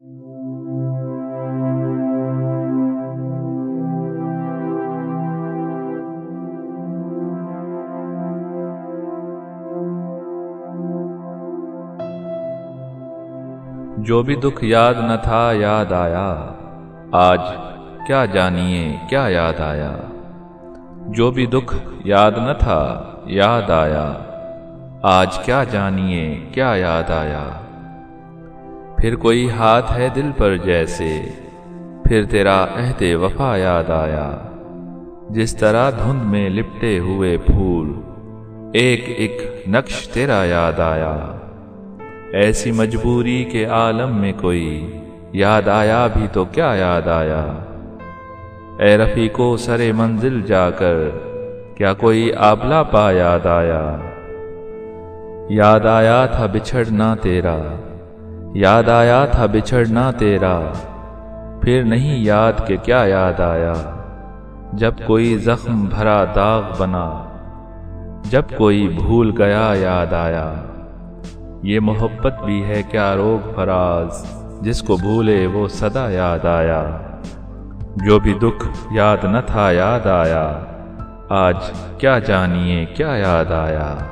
जो भी दुख याद न था याद आया, आज क्या जानिए क्या याद आया। जो भी दुख याद न था याद आया, आज क्या जानिए क्या याद आया। फिर कोई हाथ है दिल पर जैसे, फिर तेरा अहदे वफा याद आया। जिस तरह धुंध में लिपटे हुए फूल, एक एक नक्श तेरा याद आया। ऐसी मजबूरी के आलम में कोई याद आया भी तो क्या याद आया। ए रफ़ीको सरे मंजिल जाकर, क्या कोई आबला पा याद आया। याद आया था बिछड़ना तेरा, याद आया था बिछड़ना तेरा, फिर नहीं याद के क्या याद आया। जब कोई जख्म भरा दाग बना, जब कोई भूल गया याद आया। ये मोहब्बत भी है क्या रोग फराज, जिसको भूले वो सदा याद आया। जो भी दुख याद न था याद आया, आज क्या जानिए क्या याद आया।